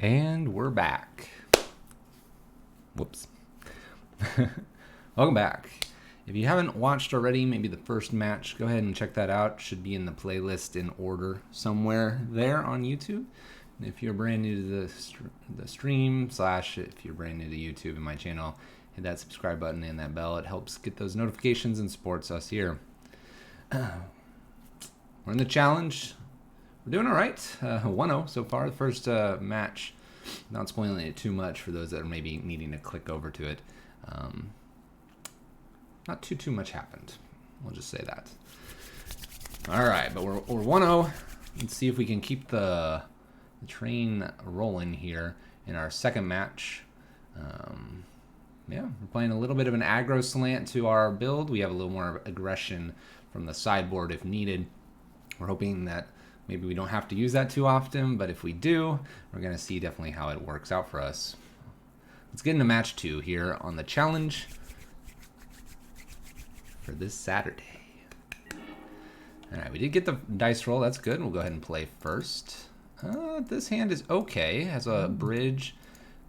And we're back. Whoops. Welcome back. If you haven't watched already, maybe the first match, go ahead and check that out. Should be in the playlist in order somewhere there on YouTube. And if you're brand new to the stream, / if you're brand new to YouTube and my channel, hit that subscribe button and that bell. It helps get those notifications and supports us here. We're in the challenge. We're doing all right. 1-0 so far. The first match. Not spoiling it too much for those that are maybe needing to click over to it. Not too much happened. We'll just say that. All right, but we're 1-0. Let's see if we can keep the train rolling here in our second match. Yeah, we're playing a little bit of an aggro slant to our build. We have a little more aggression from the sideboard if needed. We're hoping that maybe we don't have to use that too often, but if we do, we're going to see definitely how it works out for us. Let's get into match 2 here on the challenge for this Saturday. All right, we did get the dice roll. That's good. We'll go ahead and play first. This hand is okay. Has a bridge,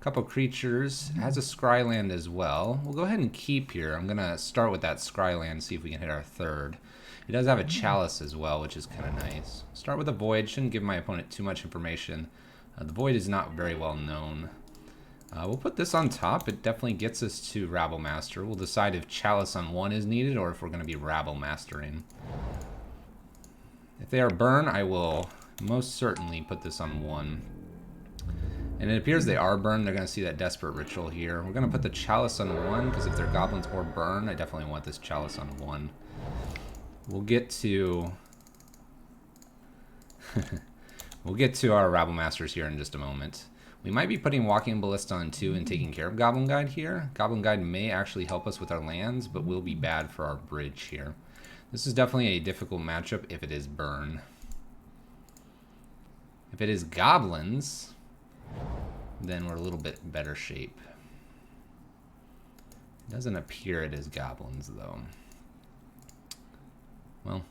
a couple creatures, has a scryland as well. We'll go ahead and keep here. I'm going to start with that scryland, see if we can hit our third. It does have a Chalice as well, which is kind of nice. Start with a Void. Shouldn't give my opponent too much information. The Void is not very well known. We'll put this on top. It definitely gets us to Rabblemaster. We'll decide if Chalice on 1 is needed or if we're going to be Rabblmastering. If they are burn, I will most certainly put this on 1. And it appears they are burn. They're going to see that Desperate Ritual here. We're going to put the Chalice on 1 because if they're Goblins or burn, I definitely want this Chalice on 1. We'll get to our Rabblmasters here in just a moment. We might be putting Walking Ballista on 2 and taking care of Goblin Guide here. Goblin Guide may actually help us with our lands, but will be bad for our bridge here. This is definitely a difficult matchup if it is burn. If it is Goblins, then we're a little bit better shape. It doesn't appear it is Goblins though. Well,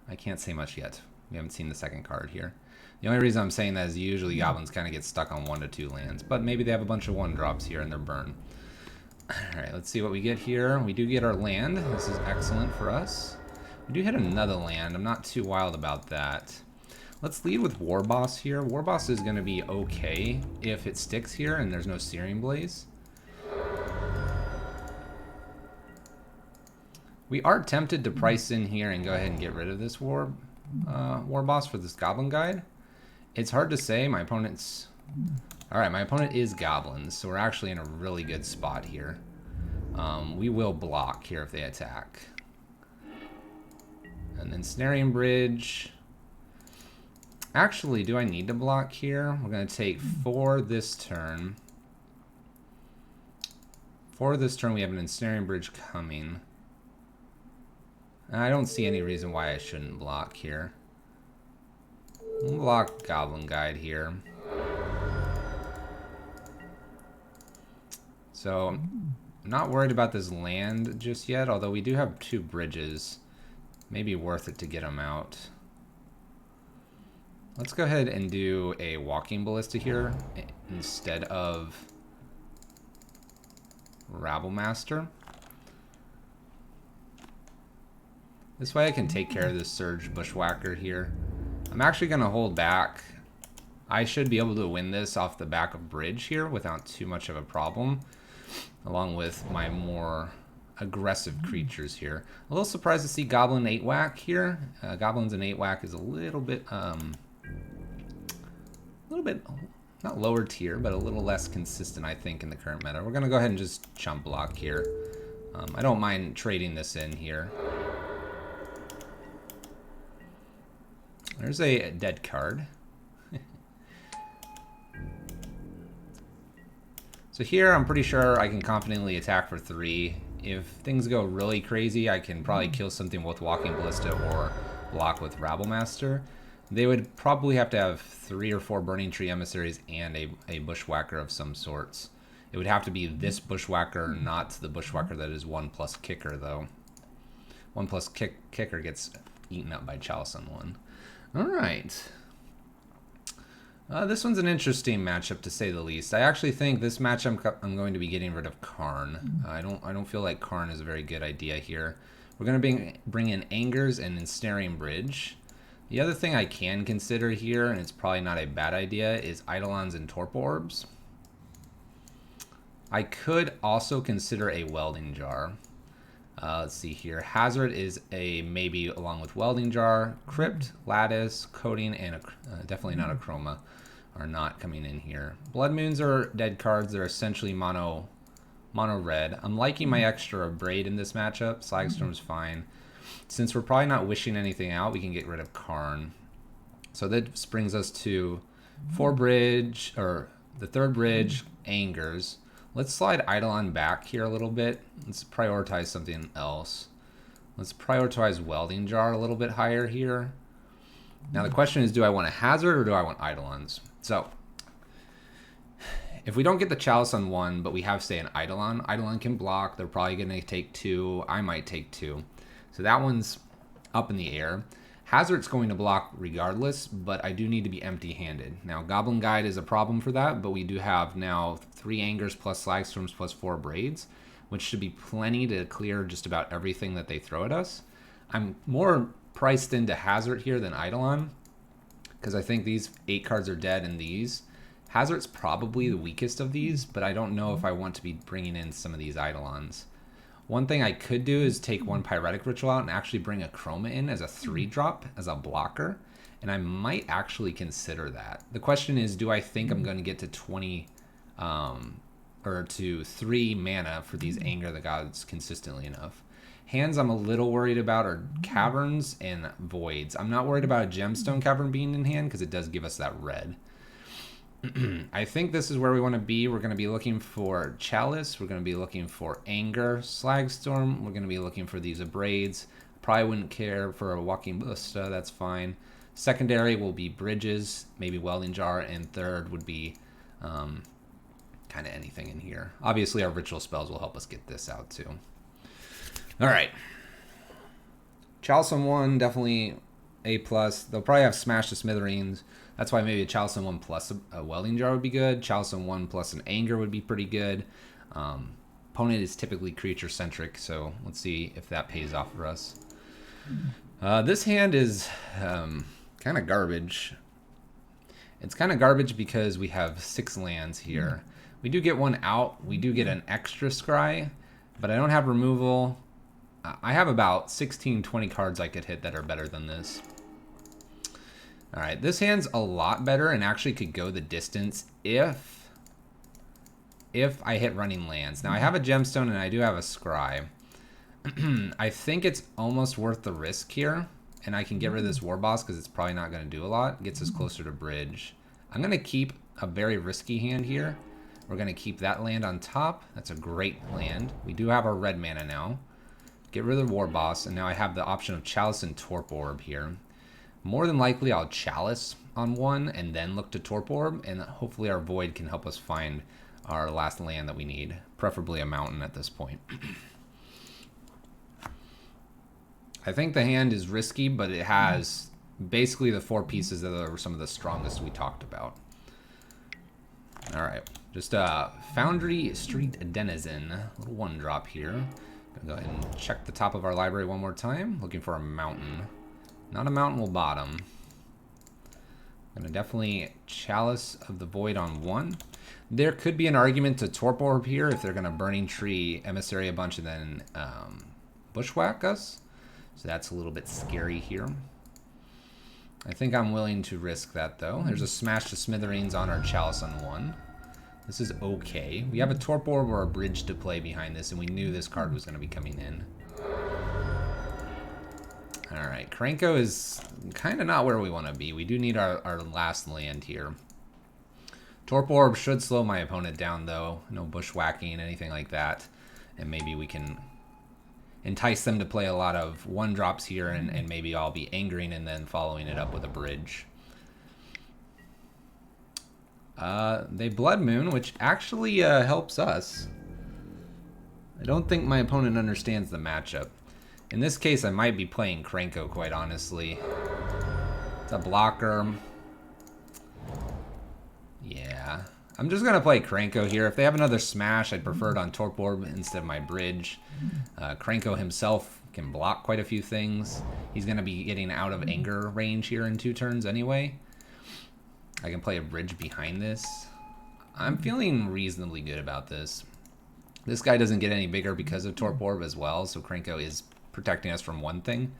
I can't say much yet. We haven't seen the second card here. The only reason I'm saying that is usually Goblins kind of get stuck on 1 to 2 lands, but maybe they have a bunch of 1-drops here and they're burn. Alright, let's see what we get here. We do get our land. This is excellent for us. We do hit another land. I'm not too wild about that. Let's lead with Warboss here. Warboss is going to be okay if it sticks here and there's no Searing Blaze. We are tempted to price in here and go ahead and get rid of this Warboss for this Goblin Guide. It's hard to say. My opponent's... Alright, my opponent is Goblins, so we're actually in a really good spot here. We will block here if they attack. And then Ensnaring Bridge. Actually, do I need to block here? We're going to take 4 this turn. For this turn, we have an Ensnaring Bridge coming. I don't see any reason why I shouldn't block here. We'll block Goblin Guide here. So, I'm not worried about this land just yet, although we do have 2 bridges. Maybe worth it to get them out. Let's go ahead and do a Walking Ballista here instead of Rabblemaster. This way I can take care of this Surge Bushwhacker here. I'm actually going to hold back. I should be able to win this off the back of Bridge here without too much of a problem, along with my more aggressive creatures here. A little surprised to see Goblin 8-whack here. Goblins and 8-whack is a little bit, not lower tier, but a little less consistent, I think, in the current meta. We're going to go ahead and just chump block here. I don't mind trading this in here. There's a dead card. So here I'm pretty sure I can confidently attack for 3. If things go really crazy, I can probably kill something with Walking Ballista or block with Rabblemaster. They would probably have to have 3 or 4 Burning Tree Emissaries and a Bushwhacker of some sorts. It would have to be this Bushwhacker, not the Bushwhacker that is 1+ Kicker though. 1+ Kicker gets eaten up by Chalice on 1. Alright. This one's an interesting matchup to say the least. I actually think this match I'm going to be getting rid of Karn. I don't feel like Karn is a very good idea here. We're going to bring in Angers and Ensnaring Bridge. The other thing I can consider here, and it's probably not a bad idea, is Eidolons and Torpor Orbs. I could also consider a Welding Jar. Let's see here. Hazard is a maybe along with Welding Jar. Crypt, Lattice, Coating, and definitely not Akroma are not coming in here. Blood Moons are dead cards. They're essentially mono red. I'm liking my extra Abrade in this matchup. Slagstorm's fine. Since we're probably not wishing anything out, we can get rid of Karn. So that brings us to 4 bridge, or the 3rd bridge, Angers. Let's slide Eidolon back here a little bit. Let's prioritize something else. Let's prioritize Welding Jar a little bit higher here. Now the question is, do I want a Hazard or do I want Eidolons? So, if we don't get the Chalice on 1, but we have, say, an Eidolon, Eidolon can block. They're probably going to take 2. I might take 2. So that one's up in the air. Hazard's going to block regardless, but I do need to be empty-handed. Now, Goblin Guide is a problem for that, but we do have now 3 Angers plus Slagstorms plus 4 Braids, which should be plenty to clear just about everything that they throw at us. I'm more priced into Hazard here than Eidolon, because I think these 8 cards are dead and these. Hazard's probably the weakest of these, but I don't know if I want to be bringing in some of these Eidolons. One thing I could do is take 1 Pyretic Ritual out and actually bring Akroma in as a 3-drop, as a blocker, and I might actually consider that. The question is, do I think I'm going to get to 20, or to 3 mana for these Anger the Gods consistently enough? Hands I'm a little worried about are Caverns and Voids. I'm not worried about a Gemstone Cavern being in hand, because it does give us that red. I think this is where we want to be. We're going to be looking for Chalice. We're going to be looking for Anger, Slagstorm. We're going to be looking for these Abrades. Probably wouldn't care for a Walking Ballista. That's fine. Secondary will be Bridges, maybe Welding Jar, and third would be kind of anything in here. Obviously, our Ritual spells will help us get this out too. All right. Chalice on 1, definitely A+. They'll probably have Smash to Smithereens. That's why maybe a Chalice on 1 plus a Welding Jar would be good. Chalice on 1 plus an Anger would be pretty good. Opponent is typically creature-centric, so let's see if that pays off for us. This hand is kind of garbage. It's kind of garbage because we have 6 lands here. We do get 1 out. We do get an extra scry, but I don't have removal. I have about 16, 20 cards I could hit that are better than this. Alright, this hand's a lot better and actually could go the distance if I hit running lands. Now I have a Gemstone and I do have a Scry. I think it's almost worth the risk here, and I can get rid of this Warboss because it's probably not going to do a lot. It gets us closer to Bridge. I'm going to keep a very risky hand here. We're going to keep that land on top. That's a great land. We do have our red mana now. Get rid of the Warboss, and now I have the option of Chalice and Torpor Orb here. More than likely, I'll Chalice on 1 and then look to Torpor Orb, and hopefully our Void can help us find our last land that we need, preferably a mountain at this point. I think the hand is risky, but it has basically the 4 pieces that are some of the strongest we talked about. All right, just Foundry Street Denizen, a little 1-drop here. Gonna go ahead and check the top of our library one more time, looking for a mountain. Not a mountain will bottom. Gonna definitely Chalice of the Void on 1. There could be an argument to Torpor Orb here if they're gonna Burning Tree, Emissary a bunch, and then Bushwhack us. So that's a little bit scary here. I think I'm willing to risk that though. There's a Smash to Smithereens on our Chalice on 1. This is okay. We have a Torpor Orb or a Bridge to play behind this, and we knew this card was gonna be coming in. Alright, Krenko is kind of not where we want to be. We do need our last land here. Torpor Orb should slow my opponent down, though. No bushwhacking, anything like that. And maybe we can entice them to play a lot of 1-drops here, and maybe I'll be angering and then following it up with a Bridge. They Blood Moon, which actually helps us. I don't think my opponent understands the matchup. In this case, I might be playing Krenko, quite honestly. It's a blocker. I'm just going to play Krenko here. If they have another smash, I'd prefer it on Torp Orb instead of my bridge. Krenko himself can block quite a few things. He's going to be getting out of anger range here in 2 turns anyway. I can play a bridge behind this. I'm feeling reasonably good about this. This guy doesn't get any bigger because of Torp Orb as well, so Krenko is protecting us from one thing.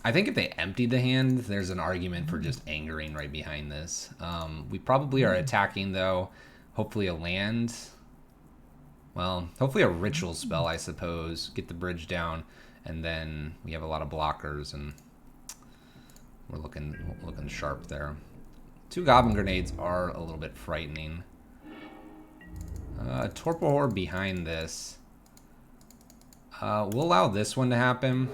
I think if they emptied the hand, there's an argument for just angering right behind this. We probably are attacking, though. Hopefully a land. Well, hopefully a ritual spell, I suppose. Get the bridge down, and then we have a lot of blockers, and we're looking sharp there. 2 Goblin Grenades are a little bit frightening. Torpor Orb behind this. We'll allow this one to happen.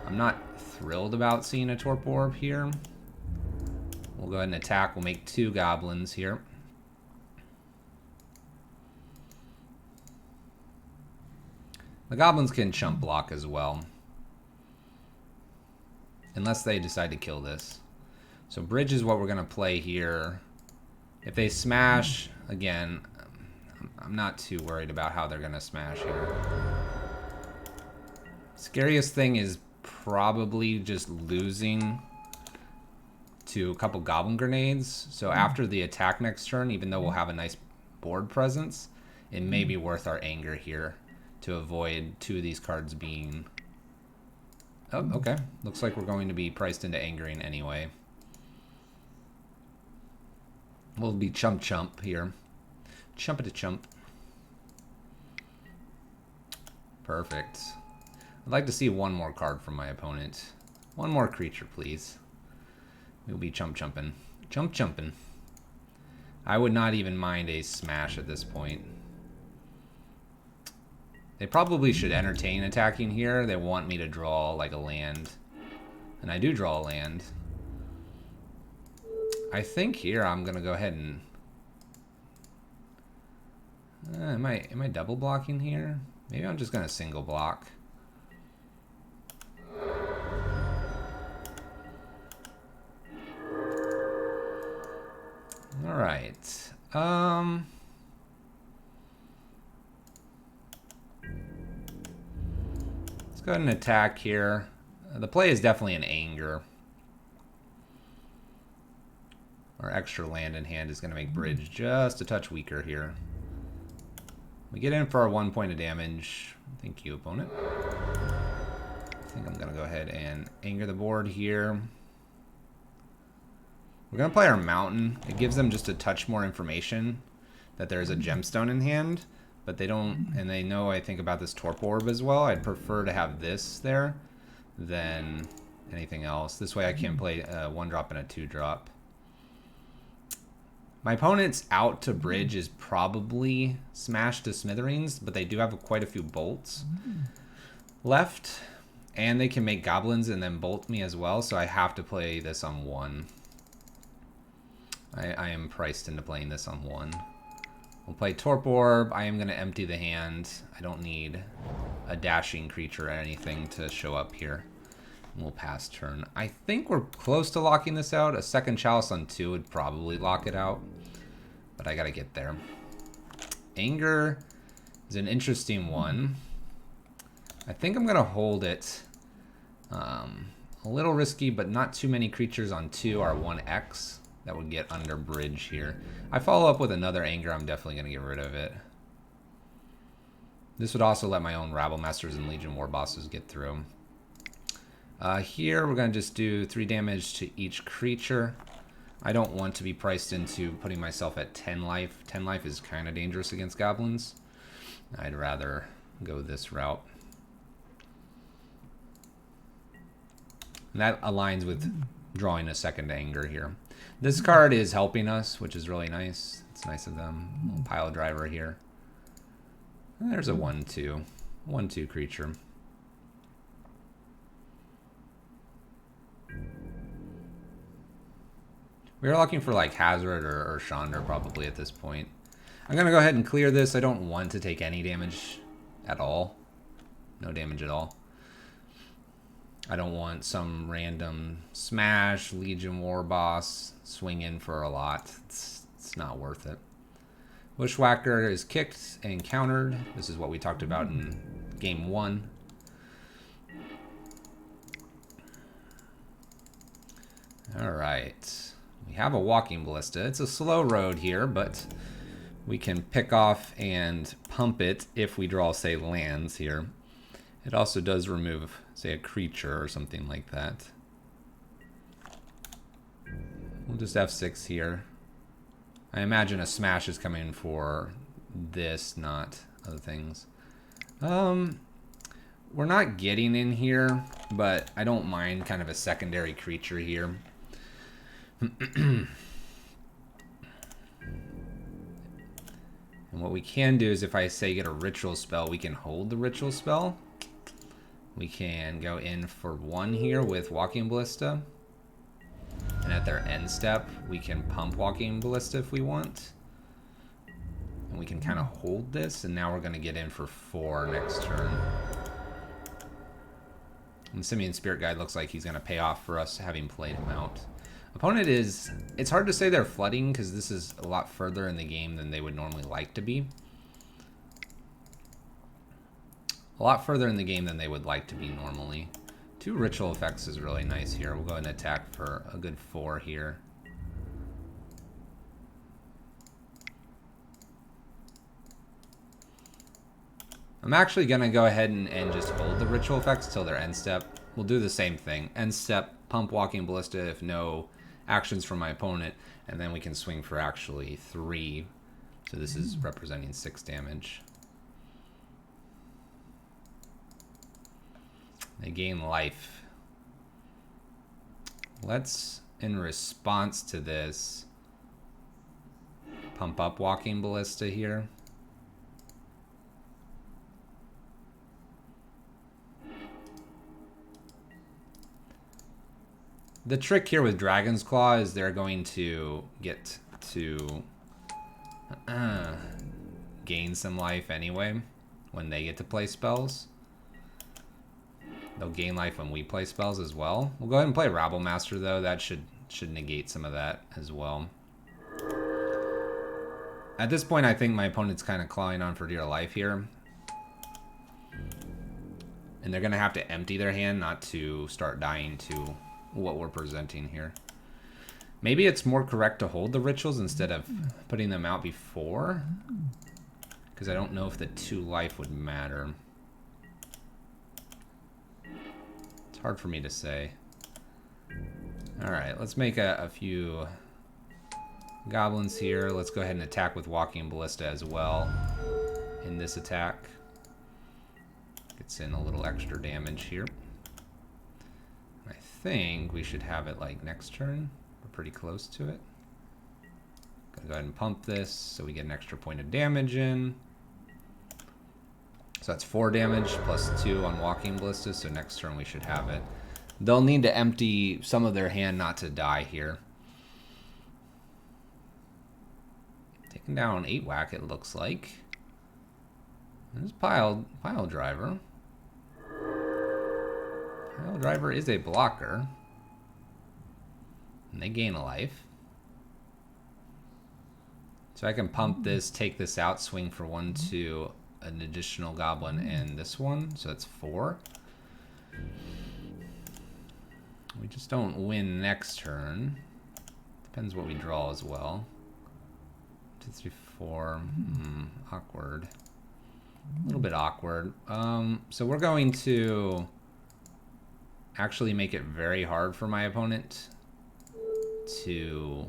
I'm not thrilled about seeing a Torp Orb here. We'll go ahead and attack. We'll make 2 goblins here. The goblins can chump block as well. Unless they decide to kill this. So bridge is what we're going to play here. If they smash, again, I'm not too worried about how they're going to smash here. Scariest thing is probably just losing to a couple Goblin Grenades. So after the attack next turn, even though we'll have a nice board presence, it may be worth our anger here to avoid 2 of these cards being... Oh, okay. Looks like we're going to be priced into angering anyway. We'll be chump here. Chump. Perfect. I'd like to see one more card from my opponent. One more creature, please. We'll be chumping. Chumping. I would not even mind a smash at this point. They probably should entertain attacking here. They want me to draw like a land. And I do draw a land. I think here I'm going to go ahead and... Am I double blocking here? Maybe I'm just going to single block. All right. Let's go ahead and attack here. The play is definitely an anger. Our extra land in hand is going to make bridge just a touch weaker here. We get in for our 1 point of damage. Thank you, opponent. I think I'm going to go ahead and anger the board here. We're going to play our mountain. It gives them just a touch more information that there's a gemstone in hand, but they don't, and they know I think about this Torp Orb as well. I'd prefer to have this there than anything else. This way I can play a 1-drop and a 2-drop. My opponent's out to bridge is probably smashed to smithereens, but they do have quite a few bolts left, and they can make goblins and then bolt me as well, so I have to play this on 1. I am priced into playing this on 1. We'll play Torp Orb. I am going to empty the hand. I don't need a dashing creature or anything to show up here. We'll pass turn. I think we're close to locking this out. A second Chalice on 2 would probably lock it out, but I got to get there. Anger is an interesting one. I think I'm going to hold it. A little risky, but not too many creatures on 2 are 1x. That would get under bridge here. I follow up with another anger, I'm definitely going to get rid of it. This would also let my own Rabblmasters and Legion Warbosses get through. Here we're going to just do 3 damage to each creature. I don't want to be priced into putting myself at 10 life. 10 life is kind of dangerous against goblins. I'd rather go this route. And that aligns with drawing a second anger here. This card is helping us, which is really nice. It's nice of them. Little pile driver here. And there's a 1/2. 1/2 creature. We are looking for like Hazard or Chandra probably at this point. I'm going to go ahead and clear this. I don't want to take any damage at all. No damage at all. I don't want some random smash, Legion Warboss, swing in for a lot. It's It's not worth it. Bushwhacker is kicked and countered. This is what we talked about in game 1. Alright. We have a Walking Ballista. It's a slow road here, but we can pick off and pump it if we draw, say, lands here. It also does remove, say, a creature or something like that. We'll just F6 here. I imagine a smash is coming for this, not other things. We're not getting in here, but I don't mind kind of a secondary creature here. And what we can do is if I say get a ritual spell, we can hold the ritual spell. We can go in for 1 here with Walking Ballista. And at their end step, we can pump Walking Ballista if we want. And we can kind of hold this, and now we're going to get in for 4 next turn. And Simian Spirit Guide looks like he's going to pay off for us having played him out. Opponent is... It's hard to say they're flooding, because this is a lot further in the game than they would normally like to be. A lot further in the game than they would like to be normally. 2 ritual effects is really nice here. We'll go ahead and attack for a good 4 here. I'm actually going to go ahead and just hold the ritual effects till their end step. We'll do the same thing. End step, pump Walking Ballista if no actions from my opponent, and then we can swing for actually 3. So this is representing 6 damage. They gain life. Let's, in response to this, pump up Walking Ballista here. The trick here with Dragon's Claw is they're going to get to gain some life anyway when they get to play spells. They'll gain life when we play spells as well. We'll go ahead and play Rabblemaster though. That should negate some of that as well. At this point, I think my opponent's kind of clawing on for dear life here. And they're going to have to empty their hand not to start dying to what we're presenting here. Maybe it's more correct to hold the rituals instead of putting them out before. Because I don't know if the 2 life would matter. It's hard for me to say. Alright, let's make a few goblins here. Let's go ahead and attack with Walking Ballista as well in this attack. Gets in a little extra damage here. I think we should have it like next turn. We're pretty close to it. Gonna go ahead and pump this so we get an extra point of damage in. So that's 4 damage plus 2 on Walking Ballista, so next turn we should have it. They'll need to empty some of their hand not to die here. Taking down 8 whack, it looks like. There's pile driver. Pile driver is a blocker. And they gain a life. So I can pump this, take this out, swing for 1 to an additional goblin and this one. So that's 4. We just don't win next turn. Depends what we draw as well. 2, 3, 4. Awkward. A little bit awkward. So we're going to actually make it very hard for my opponent to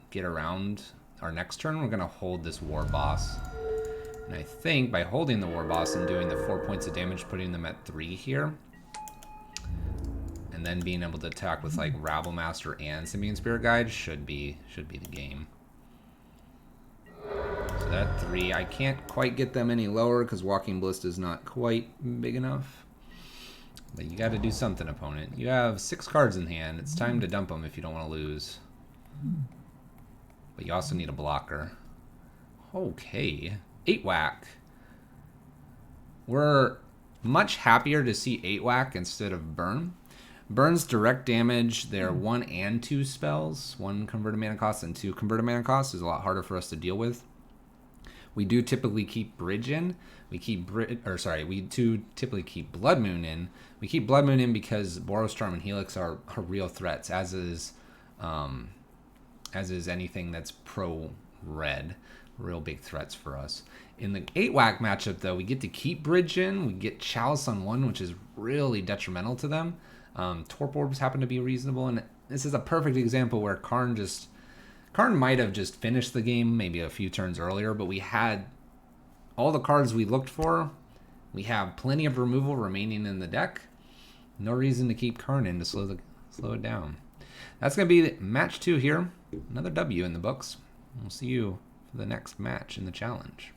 get around our next turn. We're going to hold this Warboss. And I think by holding the Warboss and doing the 4 points of damage, putting them at 3 here, and then being able to attack with like Rabblemaster and Simian Spirit Guide should be the game. So that 3, I can't quite get them any lower because Walking Ballista is not quite big enough. But you got to do something, opponent. You have 6 cards in hand. It's time to dump them if you don't want to lose. But you also need a blocker. Okay. 8 whack. We're much happier to see 8 whack instead of burn. Burns direct damage. They're 1 and 2 spells. 1 converted mana cost and 2 converted mana cost is a lot harder for us to deal with. We do typically keep Bridge in. We do typically keep Blood Moon in. We keep Blood Moon in because Borrowstorm and Helix are real threats, as is anything that's pro-red. Real big threats for us. In the 8-whack matchup, though, we get to keep Bridge in. We get Chalice on 1, which is really detrimental to them. Torp Orbs happen to be reasonable, and this is a perfect example where Karn might have just finished the game maybe a few turns earlier, but we had all the cards we looked for. We have plenty of removal remaining in the deck. No reason to keep Karn in to slow it down. That's going to be match 2 here. Another W in the books. We'll see you for the next match in the challenge.